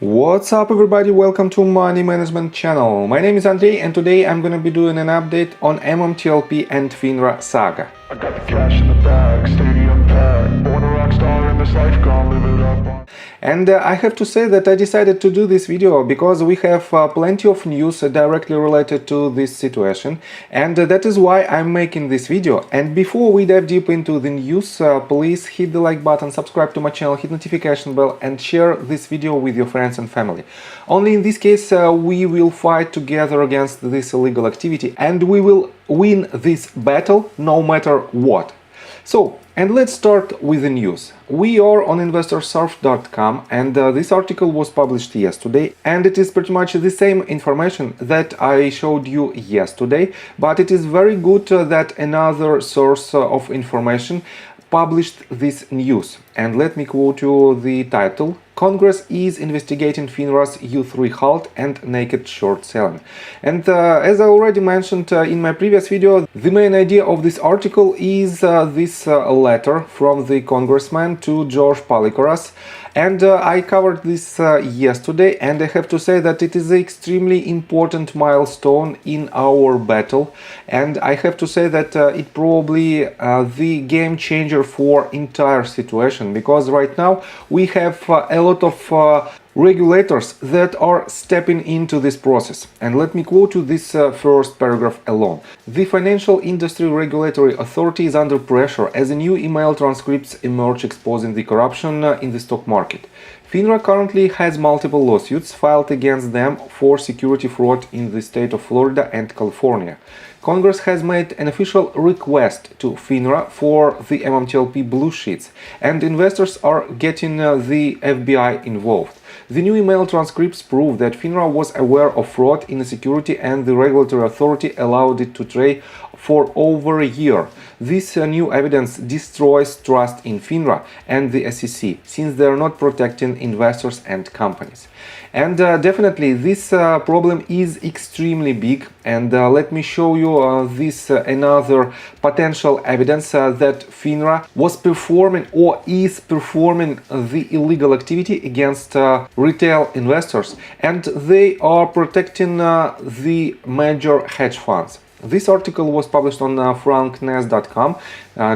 What's up everybody, welcome to Money Management channel. My name is Andrei and today I'm gonna be doing an update on MMTLP and FINRA Saga. I got the cash in the bag, stadium packed, born a rock star in this life, gonna live it up. And I have to say that I decided to do this video because we have plenty of news directly related to this situation, and that is why I'm making this video. And before we dive deep into the news, please hit the like button, subscribe to my channel, hit notification bell and share this video with your friends and family. Only in this case we will fight together against this illegal activity and we will win this battle no matter what. So, and let's start with the news. We are on investorsurf.com and this article was published yesterday, and it is pretty much the same information that I showed you yesterday, but it is very good that another source of information published this news. And let me quote you the title: Congress is investigating FINRA's U3 halt and naked short selling. And as I already mentioned in my previous video, the main idea of this article is this letter from the congressman to George Palikoras. And I covered this yesterday, and I have to say that it is an extremely important milestone in our battle, and I have to say that it probably the game changer for entire situation, because right now we have a lot of regulators that are stepping into this process. And let me quote you this first paragraph alone. The Financial Industry Regulatory Authority is under pressure as new email transcripts emerge exposing the corruption in the stock market. FINRA currently has multiple lawsuits filed against them for security fraud in the state of Florida and California. Congress has made an official request to FINRA for the MMTLP blue sheets, and investors are getting the FBI involved. The new email transcripts prove that FINRA was aware of fraud in the security and the regulatory authority allowed it to trade for over a year. This new evidence destroys trust in FINRA and the SEC, since they are not protecting investors and companies. And definitely this problem is extremely big, and let me show you this another potential evidence that FINRA was performing or is performing the illegal activity against retail investors, and they are protecting the major hedge funds. This article was published on frankness.com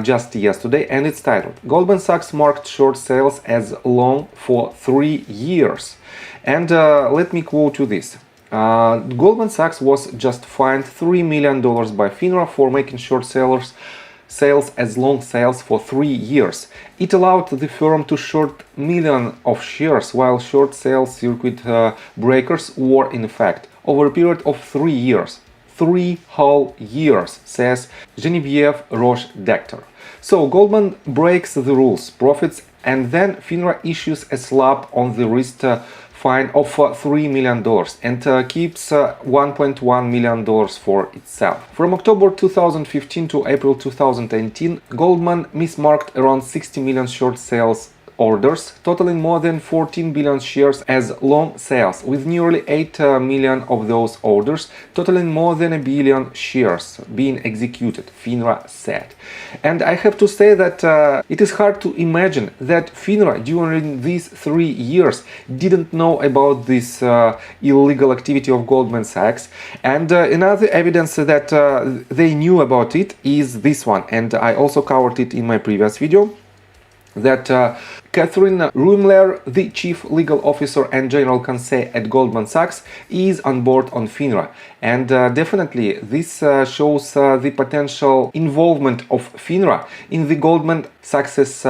just yesterday, and it's titled "Goldman Sachs marked short sales as long for 3 years." And let me quote you this. Goldman Sachs was just fined $3 million by FINRA for making short sales as long sales for 3 years. It allowed the firm to short millions of shares while short sales circuit breakers were in effect over a period of 3 years. 3 whole years, says Genevieve Roche-Decter. So Goldman breaks the rules, profits, and then FINRA issues a slap on the wrist fine of $3 million and keeps $1.1 million for itself. From October 2015 to April 2018, Goldman mismarked around 60 million short sales orders, totaling more than 14 billion shares as long sales, with nearly 8 million of those orders, totaling more than 1 billion shares being executed, FINRA said. And I have to say that it is hard to imagine that FINRA during these 3 years didn't know about this illegal activity of Goldman Sachs. And another evidence that they knew about it is this one, and I also covered it in my previous video, that Catherine Ruemmler, the chief legal officer and general counsel at Goldman Sachs, is on board on FINRA. And definitely this shows the potential involvement of FINRA in the Goldman Sachs's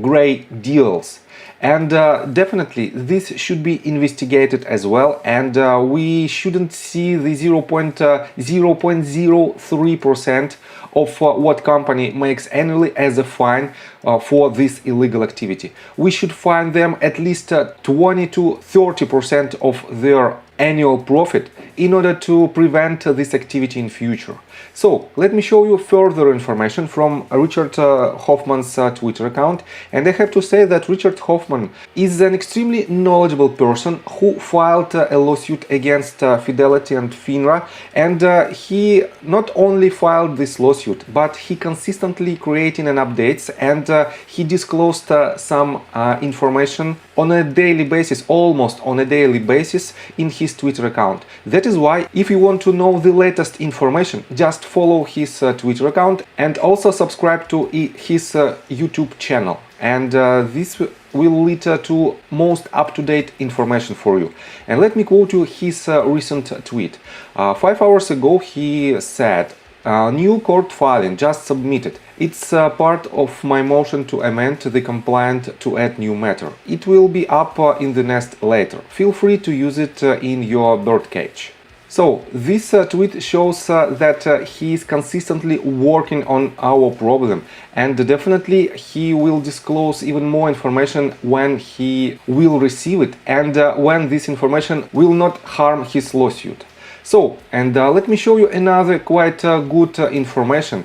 grey deals. And definitely this should be investigated as well, and we shouldn't see the 0.03% of what company makes annually as a fine for this illegal activity. We should fine them at least 20 to 30% of their annual profit in order to prevent this activity in future. So let me show you further information from Richard Hoffman's Twitter account, and I have to say that Richard Hoffman is an extremely knowledgeable person who filed a lawsuit against Fidelity and FINRA, and he not only filed this lawsuit lawsuit, but he consistently creating an updates, and he disclosed some information on a daily basis, almost on a daily basis, in his Twitter account. That is why, if you want to know the latest information, just follow his Twitter account and also subscribe to his YouTube channel. And this will lead to most up-to-date information for you. And let me quote you his recent tweet. 5 hours ago he said, new court filing just submitted. It's part of my motion to amend the complaint to add new matter. It will be up in the nest later. Feel free to use it in your birdcage. So this tweet shows that he is consistently working on our problem, and definitely he will disclose even more information when he will receive it, and when this information will not harm his lawsuit. So, and let me show you another quite good information.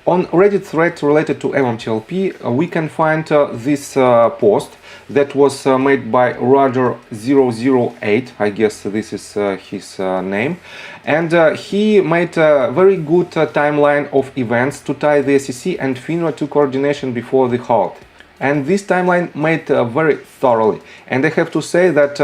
On Reddit thread related to MMTLP, we can find this post that was made by Roger008, I guess this is his name, and he made a very good timeline of events to tie the SEC and FINRA to coordination before the halt. And this timeline made very thoroughly, and I have to say that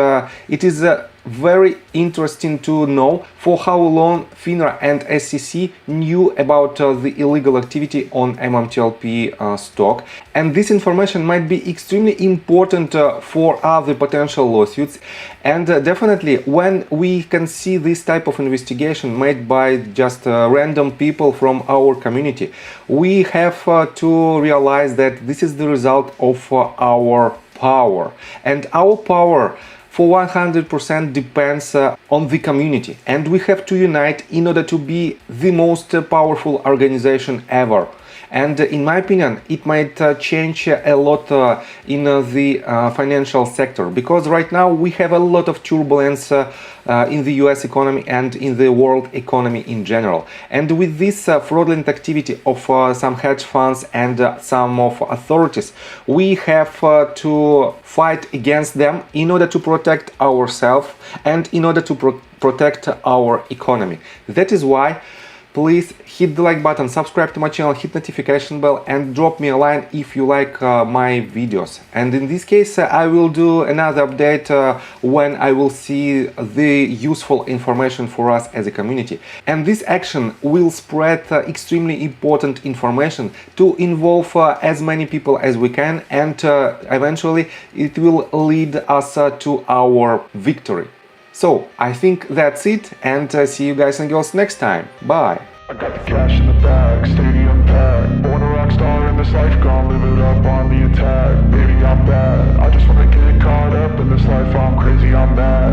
it is very interesting to know for how long FINRA and SEC knew about the illegal activity on MMTLP stock, and this information might be extremely important for other potential lawsuits. And definitely when we can see this type of investigation made by just random people from our community, we have to realize that this is the result of our power, and our power for 100% depends on the community, and we have to unite in order to be the most powerful organization ever. And in my opinion, it might change a lot in the financial sector, because right now we have a lot of turbulence in the US economy and in the world economy in general. And with this fraudulent activity of some hedge funds and some of authorities, we have to fight against them in order to protect ourselves and in order to protect our economy. That is why please hit the like button, subscribe to my channel, hit notification bell, and drop me a line if you like my videos. And in this case I will do another update when I will see the useful information for us as a community. And this action will spread extremely important information to involve as many people as we can, and eventually it will lead us to our victory. So I think that's it, and see you guys and girls next time. Bye. I got the cash in the bag, stadium packed. Born a rock star in this life, gonna live it up on the attack. Baby, I'm bad, I just wanna get caught up in this life, I'm crazy, I'm mad.